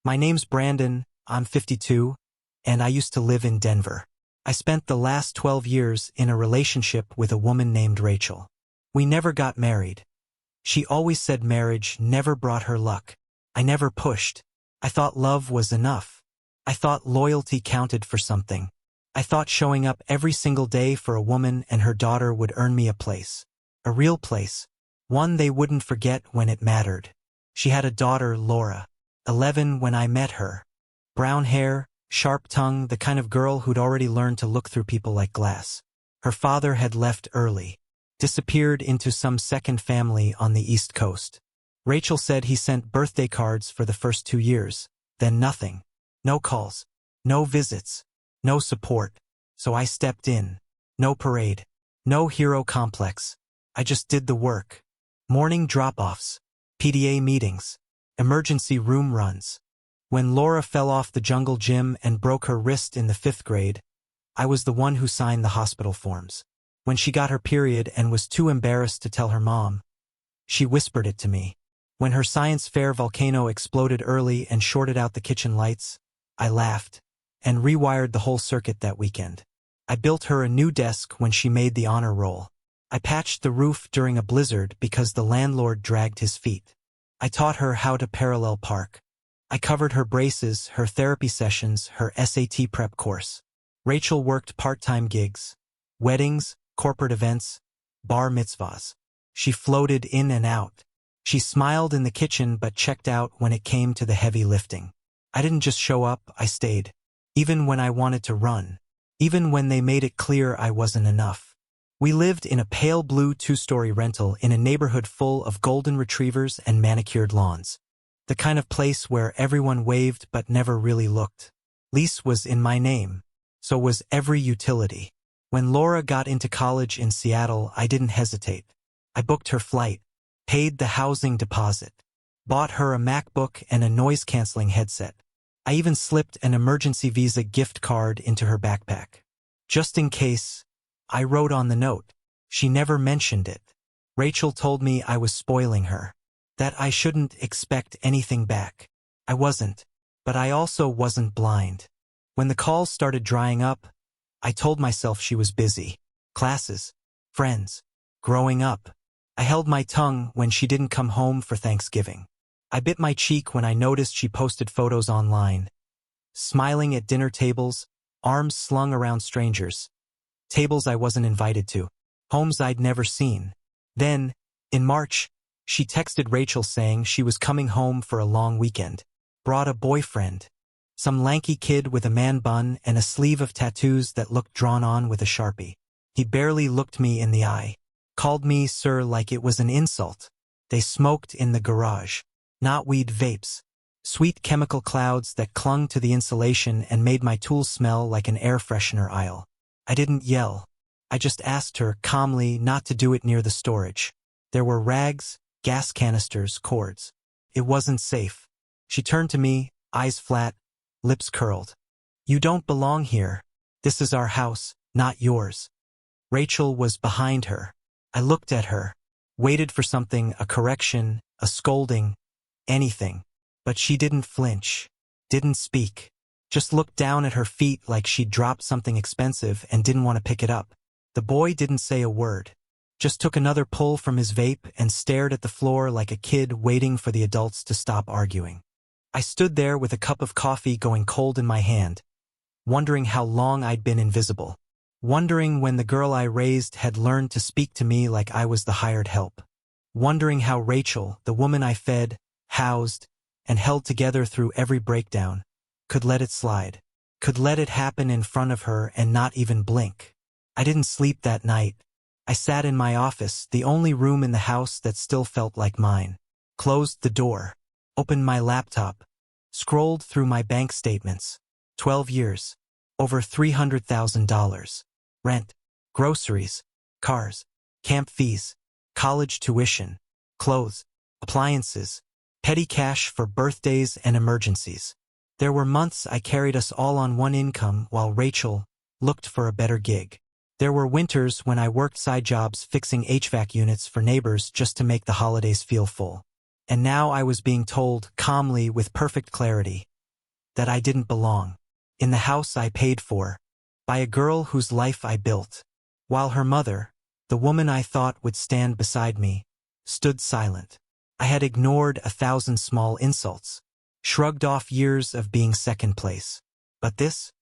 My name's Brandon, I'm 52, and I used to live in Denver. I spent the last 12 years in a relationship with a woman named Rachel. We never got married. She always said marriage never brought her luck. I never pushed. I thought love was enough. I thought loyalty counted for something. I thought showing up every single day for a woman and her daughter would earn me a place. A real place. One they wouldn't forget when it mattered. She had a daughter, Laura. 11 when I met her. Brown hair, sharp tongue, the kind of girl who'd already learned to look through people like glass. Her father had left early. Disappeared into some second family on the East Coast. Rachel said he sent birthday cards for the first 2 years. Then nothing. No calls. No visits. No support. So I stepped in. No parade. No hero complex. I just did the work. Morning drop-offs. PDA meetings. Emergency room runs. When Laura fell off the jungle gym and broke her wrist in the 5th grade, I was the one who signed the hospital forms. When she got her period and was too embarrassed to tell her mom, she whispered it to me. When her science fair volcano exploded early and shorted out the kitchen lights, I laughed and rewired the whole circuit that weekend. I built her a new desk when she made the honor roll. I patched the roof during a blizzard because the landlord dragged his feet. I taught her how to parallel park. I covered her braces, her therapy sessions, her SAT prep course. Rachel worked part-time gigs. Weddings, corporate events, bar mitzvahs. She floated in and out. She smiled in the kitchen but checked out when it came to the heavy lifting. I didn't just show up, I stayed. Even when I wanted to run. Even when they made it clear I wasn't enough. We lived in a pale blue 2-story rental in a neighborhood full of golden retrievers and manicured lawns. The kind of place where everyone waved but never really looked. Lease was in my name. So was every utility. When Laura got into college in Seattle, I didn't hesitate. I booked her flight, paid the housing deposit, bought her a MacBook and a noise-canceling headset. I even slipped an emergency visa gift card into her backpack. Just in case, I wrote on the note. She never mentioned it. Rachel told me I was spoiling her, that I shouldn't expect anything back. I wasn't, but I also wasn't blind. When the calls started drying up, I told myself she was busy. Classes, friends, growing up. I held my tongue when she didn't come home for Thanksgiving. I bit my cheek when I noticed she posted photos online. Smiling at dinner tables, arms slung around strangers. Tables I wasn't invited to. Homes I'd never seen. Then, in March, she texted Rachel saying she was coming home for a long weekend. Brought a boyfriend. Some lanky kid with a man bun and a sleeve of tattoos that looked drawn on with a Sharpie. He barely looked me in the eye. Called me sir like it was an insult. They smoked in the garage. Not weed vapes. Sweet chemical clouds that clung to the insulation and made my tools smell like an air freshener aisle. I didn't yell. I just asked her calmly not to do it near the storage. There were rags, gas canisters, cords. It wasn't safe. She turned to me, eyes flat, lips curled. You don't belong here. This is our house, not yours. Rachel was behind her. I looked at her, waited for something, a correction, a scolding, anything. But she didn't flinch, didn't speak. Just looked down at her feet like she'd dropped something expensive and didn't want to pick it up. The boy didn't say a word. Just took another pull from his vape and stared at the floor like a kid waiting for the adults to stop arguing. I stood there with a cup of coffee going cold in my hand, wondering how long I'd been invisible. Wondering when the girl I raised had learned to speak to me like I was the hired help. Wondering how Rachel, the woman I fed, housed, and held together through every breakdown, could let it slide, could let it happen in front of her and not even blink. I didn't sleep that night. I sat in my office, the only room in the house that still felt like mine. Closed the door, opened my laptop, scrolled through my bank statements. 12 years, over $300,000. Rent, groceries, cars, camp fees, college tuition, clothes, appliances, petty cash for birthdays and emergencies. There were months I carried us all on one income while Rachel looked for a better gig. There were winters when I worked side jobs fixing HVAC units for neighbors just to make the holidays feel full. And now I was being told, calmly with perfect clarity, that I didn't belong. In the house I paid for, by a girl whose life I built, while her mother, the woman I thought would stand beside me, stood silent. I had ignored 1,000 small insults, shrugged off years of being second place. But this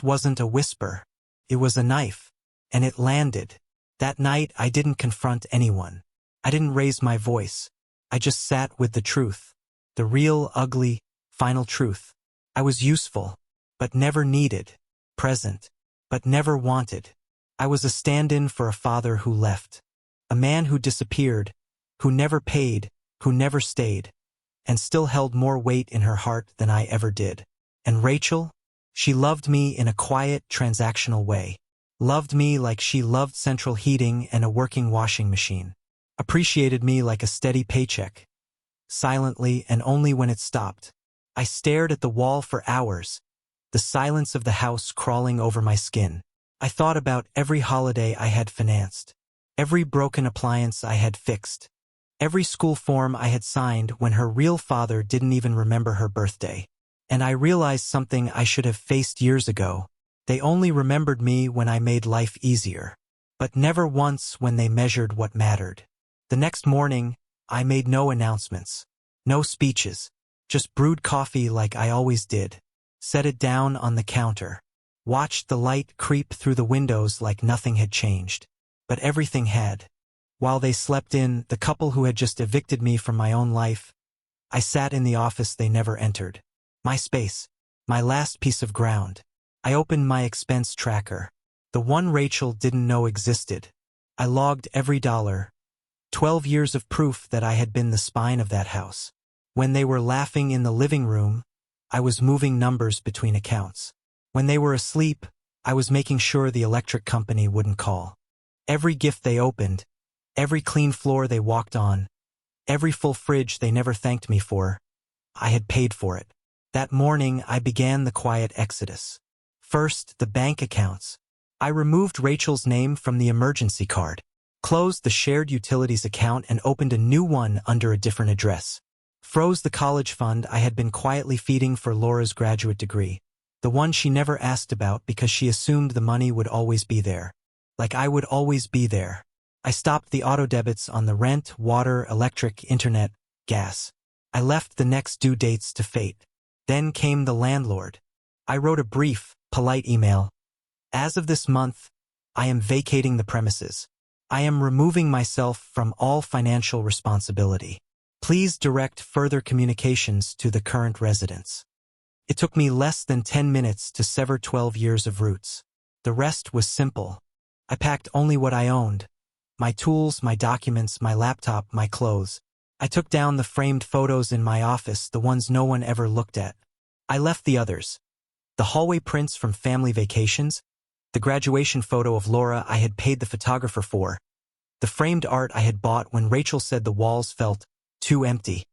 wasn't a whisper. It was a knife, and it landed. That night I didn't confront anyone. I didn't raise my voice. I just sat with the truth. The real, ugly, final truth. I was useful, but never needed. Present, but never wanted. I was a stand-in for a father who left. A man who disappeared, who never paid, who never stayed, and still held more weight in her heart than I ever did. And Rachel? She loved me in a quiet, transactional way. Loved me like she loved central heating and a working washing machine. Appreciated me like a steady paycheck. Silently, and only when it stopped. I stared at the wall for hours, the silence of the house crawling over my skin. I thought about every holiday I had financed, every broken appliance I had fixed, every school form I had signed when her real father didn't even remember her birthday. And I realized something I should have faced years ago. They only remembered me when I made life easier, but never once when they measured what mattered. The next morning, I made no announcements, no speeches, just brewed coffee like I always did, set it down on the counter, watched the light creep through the windows like nothing had changed. But everything had. While they slept in, the couple who had just evicted me from my own life, I sat in the office they never entered. My space, my last piece of ground. I opened my expense tracker, the one Rachel didn't know existed. I logged every dollar. 12 years of proof that I had been the spine of that house. When they were laughing in the living room, I was moving numbers between accounts. When they were asleep, I was making sure the electric company wouldn't call. Every gift they opened, every clean floor they walked on, every full fridge they never thanked me for, I had paid for it. That morning, I began the quiet exodus. First, the bank accounts. I removed Rachel's name from the emergency card, closed the shared utilities account and opened a new one under a different address. Froze the college fund I had been quietly feeding for Laura's graduate degree, the one she never asked about because she assumed the money would always be there. Like I would always be there. I stopped the auto debits on the rent, water, electric, internet, gas. I left the next due dates to fate. Then came the landlord. I wrote a brief, polite email. As of this month, I am vacating the premises. I am removing myself from all financial responsibility. Please direct further communications to the current residents. It took me less than 10 minutes to sever 12 years of roots. The rest was simple. I packed only what I owned. My tools, my documents, my laptop, my clothes. I took down the framed photos in my office, the ones no one ever looked at. I left the others. The hallway prints from family vacations, the graduation photo of Laura I had paid the photographer for, the framed art I had bought when Rachel said the walls felt too empty.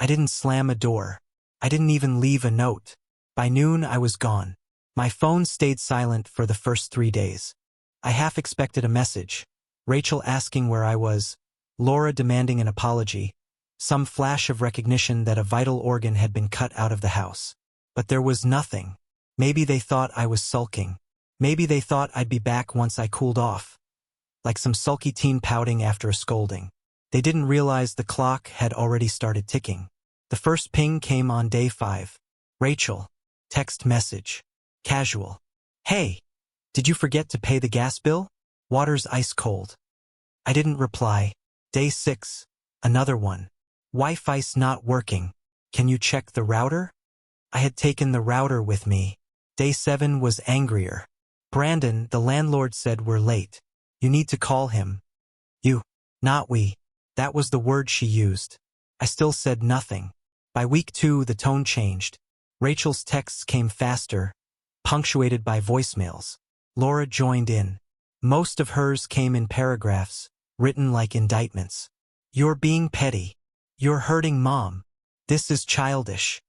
I didn't slam a door. I didn't even leave a note. By noon, I was gone. My phone stayed silent for the first 3 days. I half expected a message. Rachel asking where I was, Laura demanding an apology, some flash of recognition that a vital organ had been cut out of the house. But there was nothing. Maybe they thought I was sulking. Maybe they thought I'd be back once I cooled off. Like some sulky teen pouting after a scolding. They didn't realize the clock had already started ticking. The first ping came on day 5. Rachel. Text message. Casual. Hey, did you forget to pay the gas bill? Water's ice cold. I didn't reply. Day 6. Another one. Wi-Fi's not working. Can you check the router? I had taken the router with me. Day 7 was angrier. Brandon, the landlord, said we're late. You need to call him. You, not we. That was the word she used. I still said nothing. By week 2, the tone changed. Rachel's texts came faster, punctuated by voicemails. Laura joined in. Most of hers came in paragraphs, written like indictments. You're being petty. You're hurting Mom. This is childish.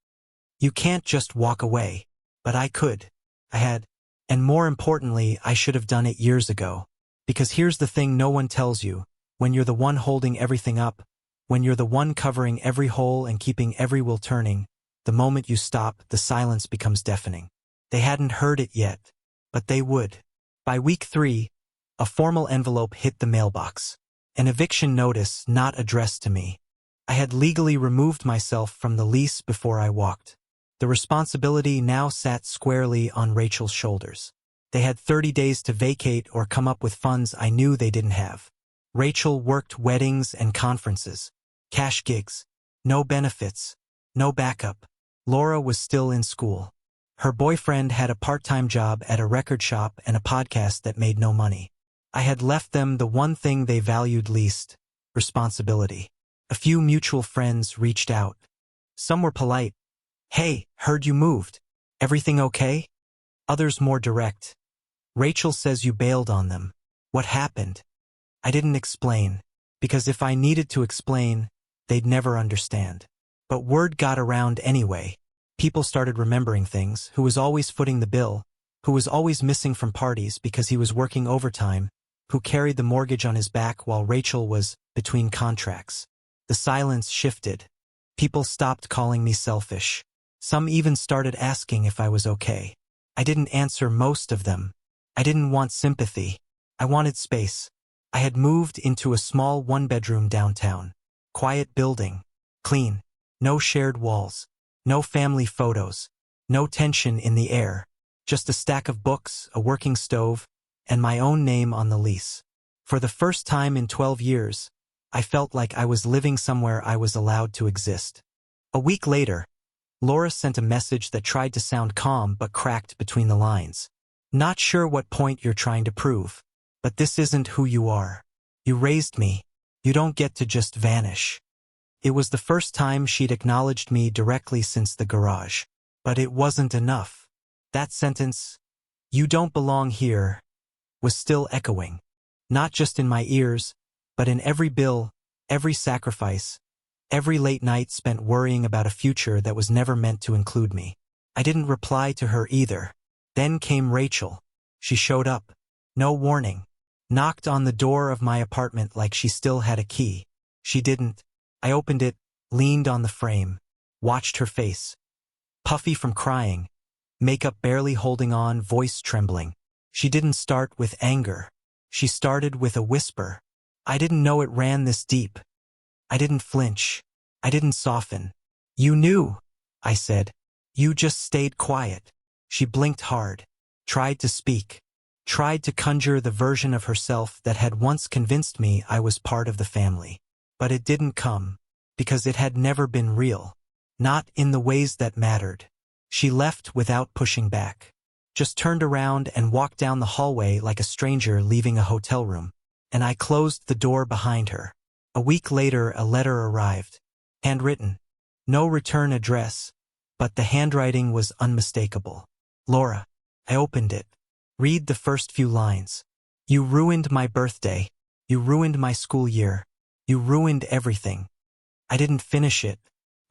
You can't just walk away. But I could. I had. And more importantly, I should have done it years ago. Because here's the thing no one tells you. When you're the one holding everything up, when you're the one covering every hole and keeping every wheel turning, The moment you stop, the silence becomes deafening. They hadn't heard it yet, but they would. By week 3, a formal envelope hit the mailbox. An eviction notice not addressed to me. I had legally removed myself from the lease before I walked. The responsibility now sat squarely on Rachel's shoulders. They had 30 days to vacate or come up with funds I knew they didn't have. Rachel worked weddings and conferences. Cash gigs. No benefits. No backup. Laura was still in school. Her boyfriend had a part-time job at a record shop and a podcast that made no money. I had left them the one thing they valued least: responsibility. A few mutual friends reached out. Some were polite. "Hey, heard you moved. Everything okay?" Others more direct. "Rachel says you bailed on them. What happened?" I didn't explain, because if I needed to explain, they'd never understand. But word got around anyway. People started remembering things: who was always footing the bill, who was always missing from parties because he was working overtime, who carried the mortgage on his back while Rachel was between contracts. The silence shifted. People stopped calling me selfish. Some even started asking if I was okay. I didn't answer most of them. I didn't want sympathy. I wanted space. I had moved into a small one-bedroom downtown. Quiet building. Clean. No shared walls. No family photos. No tension in the air. Just a stack of books, a working stove, and my own name on the lease. For the first time in 12 years, I felt like I was living somewhere I was allowed to exist. A week later, Laura sent a message that tried to sound calm but cracked between the lines. "Not sure what point you're trying to prove, but this isn't who you are. You raised me. You don't get to just vanish." It was the first time she'd acknowledged me directly since the garage. But it wasn't enough. That sentence, "You don't belong here," was still echoing. Not just in my ears, but in every bill, every sacrifice, every late night spent worrying about a future that was never meant to include me. I didn't reply to her either. Then came Rachel. She showed up. No warning. Knocked on the door of my apartment like she still had a key. She didn't. I opened it, leaned on the frame, watched her face. Puffy from crying, makeup barely holding on, voice trembling. She didn't start with anger. She started with a whisper. I didn't know it ran this deep. I didn't flinch. I didn't soften. "You knew," I said. "You just stayed quiet." She blinked hard, tried to speak, tried to conjure the version of herself that had once convinced me I was part of the family. But it didn't come, because it had never been real. Not in the ways that mattered. She left without pushing back. Just turned around and walked down the hallway like a stranger leaving a hotel room. And I closed the door behind her. A week later, a letter arrived. Handwritten. No return address, but the handwriting was unmistakable. "Laura." I opened it. Read the first few lines. "You ruined my birthday. You ruined my school year. You ruined everything." I didn't finish it.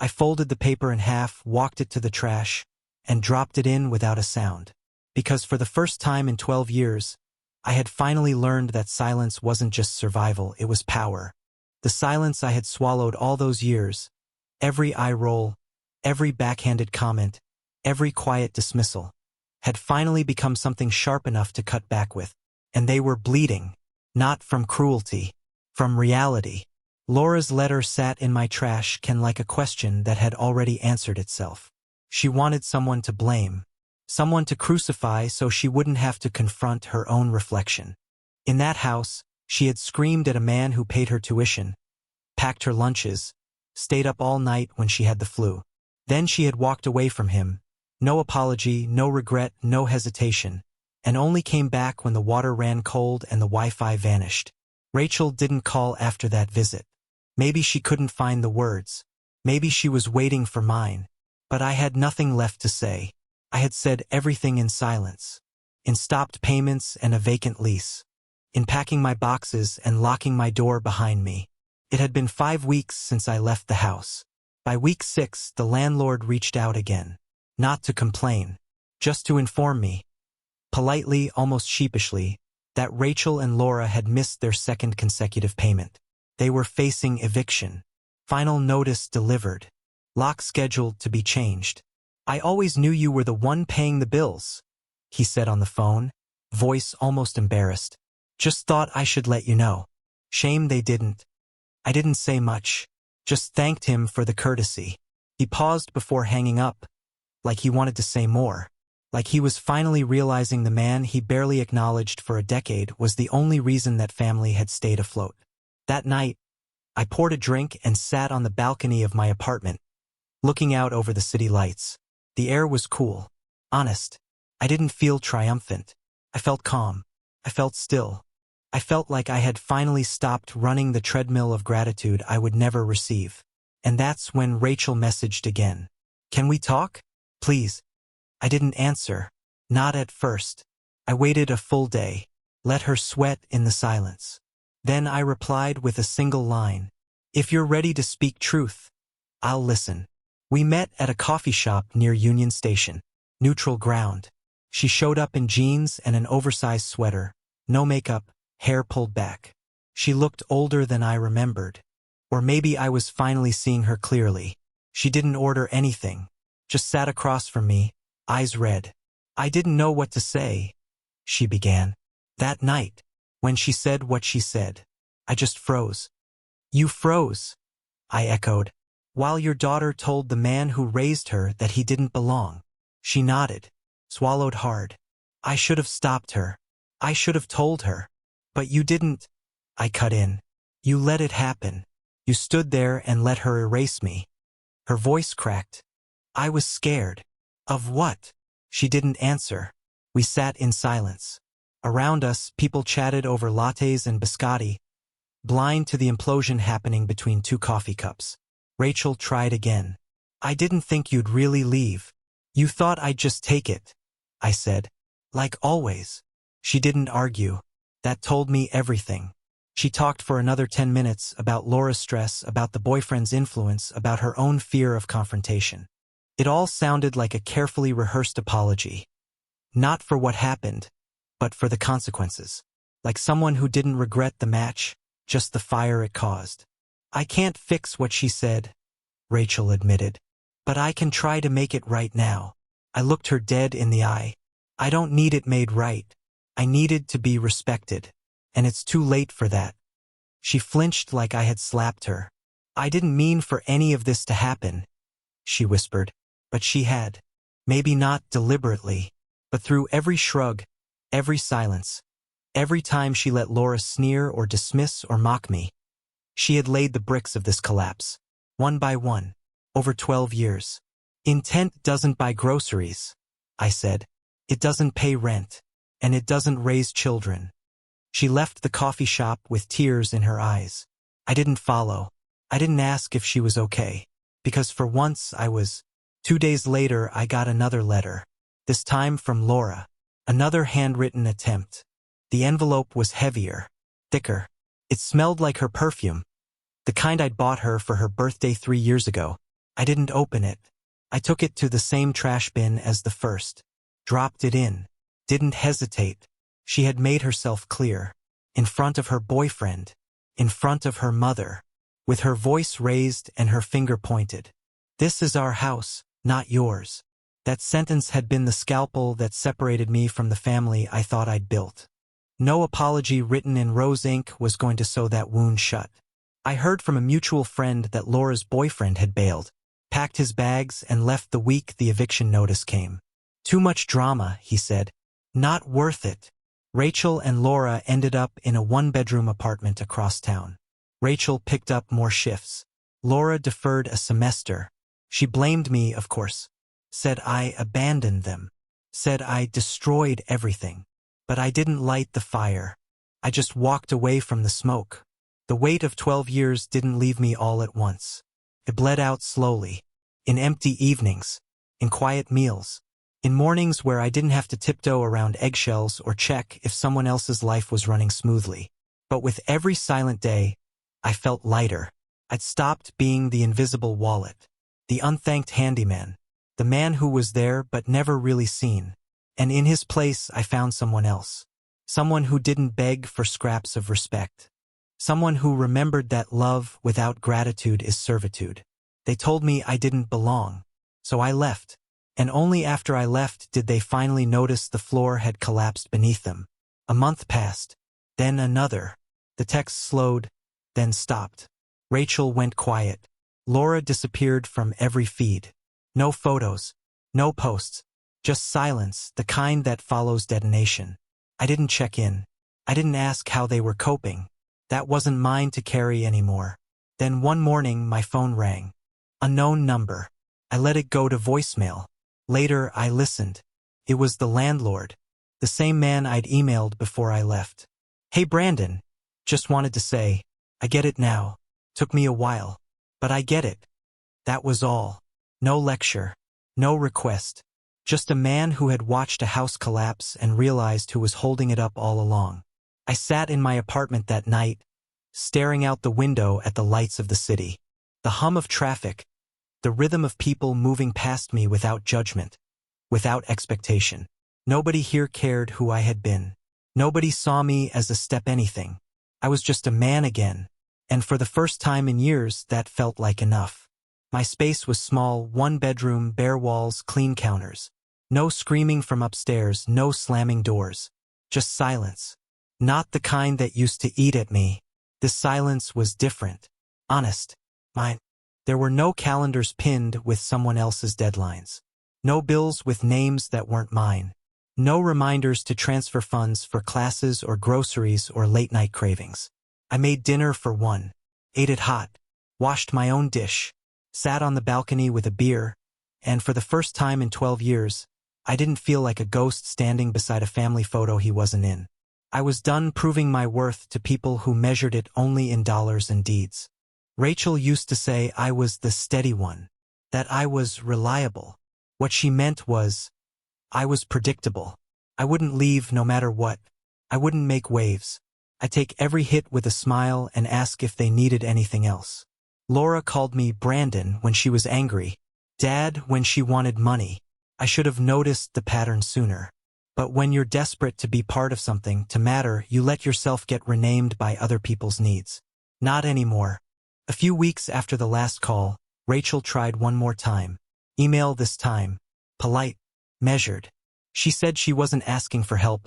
I folded the paper in half, walked it to the trash, and dropped it in without a sound. Because for the first time in 12 years, I had finally learned that silence wasn't just survival, it was power. The silence I had swallowed all those years, every eye roll, every backhanded comment, every quiet dismissal, had finally become something sharp enough to cut back with. And they were bleeding, not from cruelty, from reality. Laura's letter sat in my trash can like a question that had already answered itself. She wanted someone to blame, someone to crucify so she wouldn't have to confront her own reflection. In that house, she had screamed at a man who paid her tuition, packed her lunches, stayed up all night when she had the flu. Then she had walked away from him, no apology, no regret, no hesitation, and only came back when the water ran cold and the Wi-Fi vanished. Rachel didn't call after that visit. Maybe she couldn't find the words. Maybe she was waiting for mine. But I had nothing left to say. I had said everything in silence. In stopped payments and a vacant lease. In packing my boxes and locking my door behind me. It had been 5 weeks since I left the house. By week 6, the landlord reached out again. Not to complain. Just to inform me, politely, almost sheepishly, that Rachel and Laura had missed their second consecutive payment. They were facing eviction. Final notice delivered. Lock scheduled to be changed. I always knew you were the one paying the bills, he said on the phone, voice almost embarrassed. Just thought I should let you know. Shame they didn't. I didn't say much, just thanked him for the courtesy. He paused before hanging up, like he wanted to say more, like he was finally realizing the man he barely acknowledged for a decade was the only reason that family had stayed afloat. That night, I poured a drink and sat on the balcony of my apartment, looking out over the city lights. The air was cool. Honest. I didn't feel triumphant. I felt calm. I felt still. I felt like I had finally stopped running the treadmill of gratitude I would never receive. And that's when Rachel messaged again. Can we talk? Please. I didn't answer. Not at first. I waited a full day. Let her sweat in the silence. Then I replied with a single line. If you're ready to speak truth, I'll listen. We met at a coffee shop near Union Station. Neutral ground. She showed up in jeans and an oversized sweater. No makeup, hair pulled back. She looked older than I remembered. Or maybe I was finally seeing her clearly. She didn't order anything. Just sat across from me, eyes red. I didn't know what to say, she began. That night, when she said what she said, I just froze. You froze, I echoed. While your daughter told the man who raised her that he didn't belong. She nodded, swallowed hard. I should have stopped her. I should have told her. But you didn't, I cut in. You let it happen. You stood there and let her erase me. Her voice cracked. I was scared. Of what? She didn't answer. We sat in silence. Around us, people chatted over lattes and biscotti, blind to the implosion happening between two coffee cups. Rachel tried again. I didn't think you'd really leave. You thought I'd just take it, I said. Like always. She didn't argue. That told me everything. She talked for another 10 minutes about Laura's stress, about the boyfriend's influence, about her own fear of confrontation. It all sounded like a carefully rehearsed apology. Not for what happened, but for the consequences. Like someone who didn't regret the match, just the fire it caused. I can't fix what she said, Rachel admitted. But I can try to make it right now. I looked her dead in the eye. I don't need it made right. I needed to be respected. And it's too late for that. She flinched like I had slapped her. I didn't mean for any of this to happen, she whispered. But she had. Maybe not deliberately, but through every shrug, every silence, every time she let Laura sneer or dismiss or mock me. She had laid the bricks of this collapse, one by one, over 12 years. Intent doesn't buy groceries, I said. It doesn't pay rent, and it doesn't raise children. She left the coffee shop with tears in her eyes. I didn't follow. I didn't ask if she was okay, because for once I was. 2 days later, I got another letter, this time from Laura. Another handwritten attempt. The envelope was heavier, thicker. It smelled like her perfume, the kind I'd bought her for her birthday 3 years ago. I didn't open it. I took it to the same trash bin as the first, dropped it in, didn't hesitate. She had made herself clear, in front of her boyfriend, in front of her mother, with her voice raised and her finger pointed. This is our house, not yours. That sentence had been the scalpel that separated me from the family I thought I'd built. No apology written in rose ink was going to sew that wound shut. I heard from a mutual friend that Laura's boyfriend had bailed, packed his bags and left the week the eviction notice came. Too much drama, he said. Not worth it. Rachel and Laura ended up in a one-bedroom apartment across town. Rachel picked up more shifts. Laura deferred a semester. She blamed me, of course. Said I abandoned them. Said I destroyed everything. But I didn't light the fire. I just walked away from the smoke. The weight of 12 years didn't leave me all at once. It bled out slowly. In empty evenings. In quiet meals. In mornings where I didn't have to tiptoe around eggshells or check if someone else's life was running smoothly. But with every silent day, I felt lighter. I'd stopped being the invisible wallet. The unthanked handyman. The man who was there but never really seen. And in his place I found someone else. Someone who didn't beg for scraps of respect. Someone who remembered that love without gratitude is servitude. They told me I didn't belong. So I left. And only after I left did they finally notice the floor had collapsed beneath them. A month passed. Then another. The text slowed, then stopped. Rachel went quiet. Laura disappeared from every feed. No photos. No posts. Just silence, the kind that follows detonation. I didn't check in. I didn't ask how they were coping. That wasn't mine to carry anymore. Then one morning my phone rang. Unknown number. I let it go to voicemail. Later I listened. It was the landlord. The same man I'd emailed before I left. Hey Brandon. Just wanted to say, I get it now. Took me a while. But I get it. That was all. No lecture. No request. Just a man who had watched a house collapse and realized who was holding it up all along. I sat in my apartment that night, staring out the window at the lights of the city. The hum of traffic. The rhythm of people moving past me without judgment. Without expectation. Nobody here cared who I had been. Nobody saw me as a step anything. I was just a man again. And for the first time in years, that felt like enough. My space was small, one bedroom, bare walls, clean counters. No screaming from upstairs, no slamming doors. Just silence. Not the kind that used to eat at me. This silence was different. Honest. Mine. There were no calendars pinned with someone else's deadlines. No bills with names that weren't mine. No reminders to transfer funds for classes or groceries or late-night cravings. I made dinner for one. Ate it hot. Washed my own dish. Sat on the balcony with a beer. And for the first time in 12 years, I didn't feel like a ghost standing beside a family photo he wasn't in. I was done proving my worth to people who measured it only in dollars and deeds. Rachel used to say I was the steady one. That I was reliable. What she meant was, I was predictable. I wouldn't leave no matter what. I wouldn't make waves. I'd take every hit with a smile and ask if they needed anything else. Laura called me Brandon when she was angry. Dad when she wanted money. I should have noticed the pattern sooner. But when you're desperate to be part of something, to matter, you let yourself get renamed by other people's needs. Not anymore. A few weeks after the last call, Rachel tried one more time. Email this time. Polite. Measured. She said she wasn't asking for help.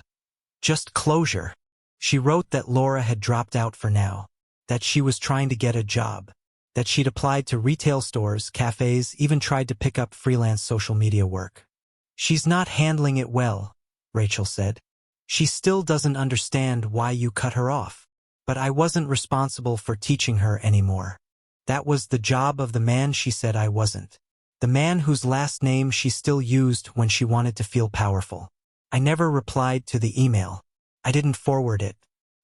Just closure. She wrote that Laura had dropped out for now. That she was trying to get a job. That she'd applied to retail stores, cafes, even tried to pick up freelance social media work. She's not handling it well, Rachel said. She still doesn't understand why you cut her off. But I wasn't responsible for teaching her anymore. That was the job of the man she said I wasn't. The man whose last name she still used when she wanted to feel powerful. I never replied to the email. I didn't forward it.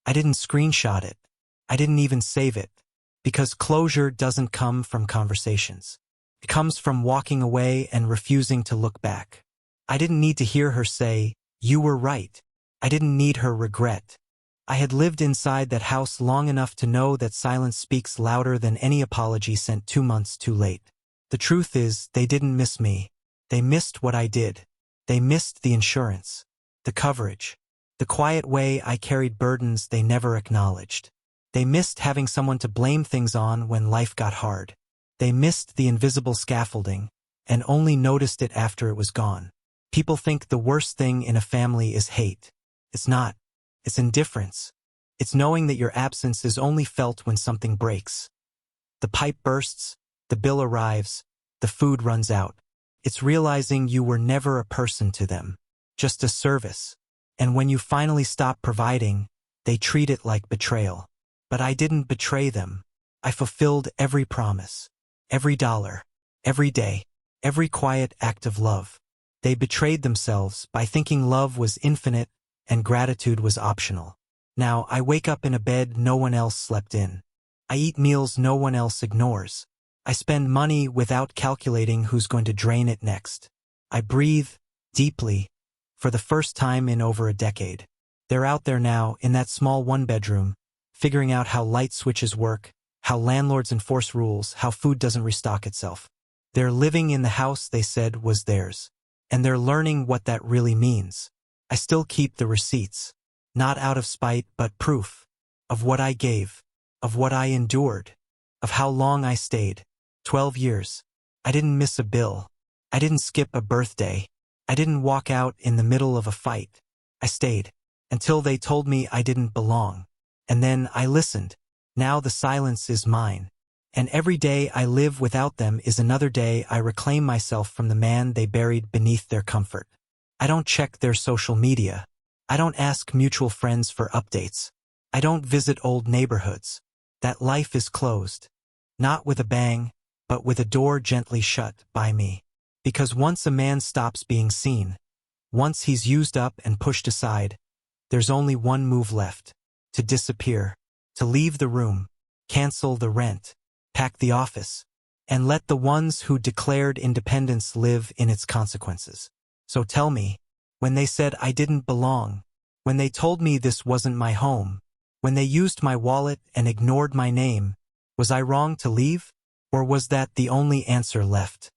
I didn't screenshot it. I didn't even save it. Because closure doesn't come from conversations. It comes from walking away and refusing to look back. I didn't need to hear her say, you were right. I didn't need her regret. I had lived inside that house long enough to know that silence speaks louder than any apology sent 2 months too late. The truth is, they didn't miss me. They missed what I did. They missed the insurance, the coverage, the quiet way I carried burdens they never acknowledged. They missed having someone to blame things on when life got hard. They missed the invisible scaffolding, and only noticed it after it was gone. People think the worst thing in a family is hate. It's not. It's indifference. It's knowing that your absence is only felt when something breaks. The pipe bursts, the bill arrives, the food runs out. It's realizing you were never a person to them, just a service. And when you finally stop providing, they treat it like betrayal. But I didn't betray them. I fulfilled every promise, every dollar, every day, every quiet act of love. They betrayed themselves by thinking love was infinite and gratitude was optional. Now I wake up in a bed no one else slept in. I eat meals no one else ignores. I spend money without calculating who's going to drain it next. I breathe deeply for the first time in over a decade. They're out there now in that small one-bedroom, figuring out how light switches work, how landlords enforce rules, how food doesn't restock itself. They're living in the house they said was theirs. And they're learning what that really means. I still keep the receipts. Not out of spite, but proof. Of what I gave. Of what I endured. Of how long I stayed. 12 years. I didn't miss a bill. I didn't skip a birthday. I didn't walk out in the middle of a fight. I stayed. Until they told me I didn't belong. And then I listened. Now the silence is mine. And every day I live without them is another day I reclaim myself from the man they buried beneath their comfort. I don't check their social media. I don't ask mutual friends for updates. I don't visit old neighborhoods. That life is closed. Not with a bang, but with a door gently shut by me. Because once a man stops being seen, once he's used up and pushed aside, there's only one move left. To disappear. To leave the room. Cancel the rent. Pack the office. And let the ones who declared independence live in its consequences. So tell me, when they said I didn't belong, when they told me this wasn't my home, when they used my wallet and ignored my name, was I wrong to leave? Or was that the only answer left?